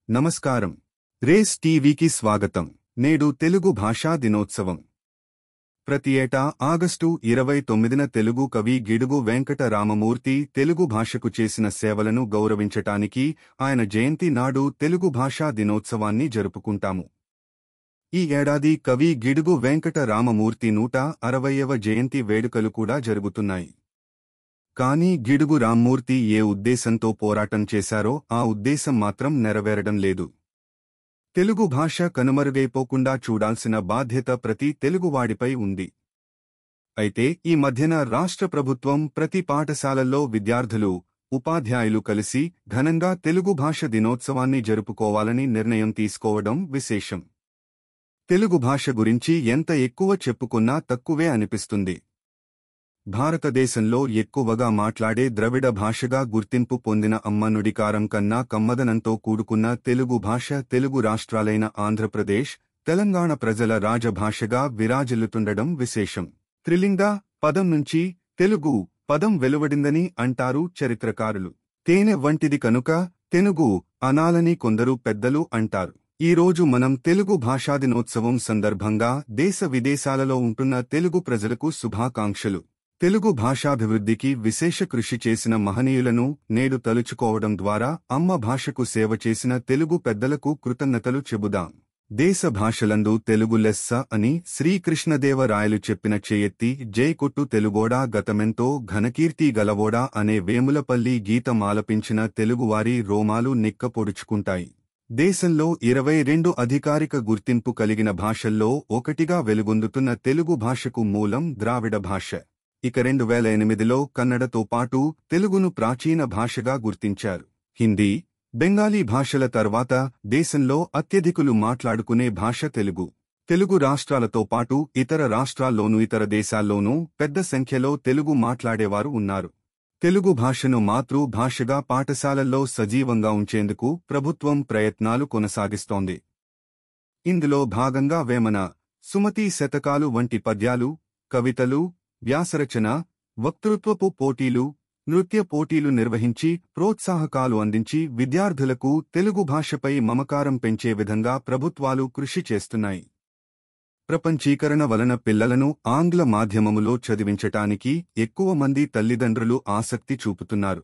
నమస్కారం. రేస్ టీవీకి స్వాగతం. నేడు తెలుగు భాషా దినోత్సవం. ప్రతి ఏటా ఆగస్టు 29న తెలుగు కవి గిడుగు వెంకట రామమూర్తి తెలుగు భాషకు చేసిన సేవలను గౌరవించటానికి ఆయన జయంతి నాడు తెలుగు భాషా దినోత్సవాన్ని జరుపుకుంటాము. ఈ ఏడాది కవి గిడుగు వెంకట రామమూర్తి 160వ జయంతి వేడుకలు కూడా జరుగుతున్నాయి. కానీ గిడుగు రామ్మూర్తి ఏ ఉద్దేశంతో పోరాటం చేశారో ఆ ఉద్దేశం మాత్రం నెరవేరడం లేదు. తెలుగు భాష కనుమరుగైపోకుండా చూడాల్సిన బాధ్యత ప్రతి తెలుగువాడిపై ఉంది. అయితే ఈ మధ్యన రాష్ట్ర ప్రభుత్వం ప్రతి పాఠశాలల్లో విద్యార్థులు, ఉపాధ్యాయులు కలిసి ఘనంగా తెలుగు భాష దినోత్సవాన్ని జరుపుకోవాలని నిర్ణయం తీసుకోవడం విశేషం. తెలుగు భాష గురించి ఎంత ఎక్కువ చెప్పుకున్నా తక్కువే అనిపిస్తుంది. భారతదేశంలో ఎక్కువగా మాట్లాడే ద్రవిడ భాషగా గుర్తింపు పొందిన అమ్మ నుడికారం కన్నా కమ్మదనంతో కూడుకున్న తెలుగు భాష తెలుగు రాష్ట్రాలైన ఆంధ్రప్రదేశ్, తెలంగాణ ప్రజల రాజభాషగా విరాజిల్లుతుండడం విశేషం. త్రిలింగ పదం నుంచి తెలుగు పదం వెలువడిందని అంటారు చరిత్రకారులు. తేనె వంటిది కనుక తెనుగు అనాలని కొందరు పెద్దలు అంటారు. ఈ రోజు మనం తెలుగు భాషా దినోత్సవం సందర్భంగా దేశ విదేశాలలో ఉంటున్న తెలుగు ప్రజలకు శుభాకాంక్షలు. తెలుగు భాషాభివృద్ధికి విశేష కృషి చేసిన మహనీయులను నేడు తలుచుకోవడం ద్వారా అమ్మ భాషకు సేవ చేసిన తెలుగు పెద్దలకు కృతజ్ఞతలు చెబుదాం. దేశ భాషలందు తెలుగు లెస్స అని శ్రీకృష్ణదేవరాయలు చెప్పిన చేయెత్తి జైకొట్టు తెలుగోడా గతమెంతో ఘనకీర్తి గలవోడా అనే వేములపల్లి గీతం ఆలపించిన తెలుగువారి రోమాలు నిక్కపొడుచుకుంటాయి. దేశంలో 22 అధికారిక గుర్తింపు కలిగిన భాషల్లో ఒకటిగా వెలుగొందుతున్న తెలుగు భాషకు మూలం ద్రావిడ భాష. ఇక 2008లో కన్నడతో పాటు తెలుగును ప్రాచీన భాషగా గుర్తించారు. హిందీ, బెంగాలీ భాషల తర్వాత దేశంలో అత్యధికులు మాట్లాడుకునే భాష తెలుగు. తెలుగు రాష్ట్రాలతో పాటు ఇతర రాష్ట్రాల్లోనూ ఇతర దేశాల్లోనూ పెద్ద సంఖ్యలో తెలుగు మాట్లాడేవారు ఉన్నారు. తెలుగు భాషను మాతృభాషగా పాఠశాలల్లో సజీవంగా ఉంచేందుకు ప్రభుత్వం ప్రయత్నాలు కొనసాగిస్తోంది. ఇందులో భాగంగా వేమన, సుమతి శతకాలు వంటి పద్యాలు, కవితలు, వ్యాసరచన, వక్తృత్వపు పోటీలు, నృత్య పోటీలు నిర్వహించి ప్రోత్సాహకాలు అందించి విద్యార్థులకు తెలుగు భాషపై మమకారం పెంచే విధంగా ప్రభుత్వాలు కృషి చేస్తున్నాయి. ప్రపంచీకరణ వలన పిల్లలను ఆంగ్ల మాధ్యమములో చదివించటానికి ఎక్కువ మంది తల్లిదండ్రులు ఆసక్తి చూపుతున్నారు.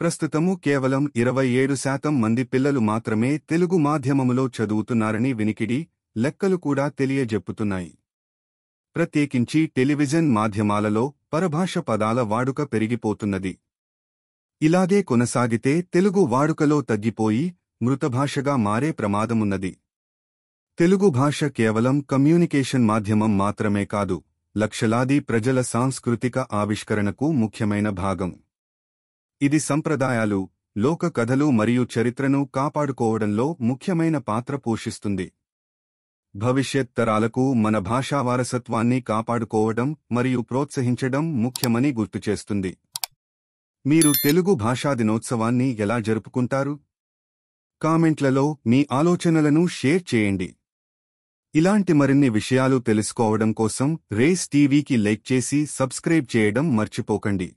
ప్రస్తుతము కేవలం 27% మంది పిల్లలు మాత్రమే తెలుగు మాధ్యమములో చదువుతున్నారని వినికిడి, లెక్కలు కూడా తెలియజెప్పుతున్నాయి. ప్రత్యేకించి టెలివిజన్ మాధ్యమాలలో పరభాష పదాల వాడుక పెరిగిపోతున్నది. ఇలాగే కొనసాగితే తెలుగు వాడుకలో తగ్గిపోయి మృతభాషగా మారే ప్రమాదమున్నది. తెలుగు భాష కేవలం కమ్యూనికేషన్ మాధ్యమం మాత్రమే కాదు, లక్షలాది ప్రజల సాంస్కృతిక ఆవిష్కరణకు ముఖ్యమైన భాగం. ఇది సంప్రదాయాలు, లోక కథలు మరియు చరిత్రను కాపాడుకోవడంలో ముఖ్యమైన పాత్ర పోషిస్తుంది. భవిష్యత్ తరాలకు మన భాషా వారసత్వాన్ని కాపాడుకోవడం మరియు ప్రోత్సహించడం ముఖ్యమని గుర్తుచేస్తుంది. మీరు తెలుగు భాషా దినోత్సవాన్ని ఎలా జరుపుకుంటారు? కామెంట్లలో మీ ఆలోచనలను షేర్ చేయండి. ఇలాంటి మరిన్ని విషయాలు తెలుసుకోవడం కోసం రేస్ టీవీకి లైక్ చేసి సబ్స్క్రైబ్ చేయడం మర్చిపోకండి.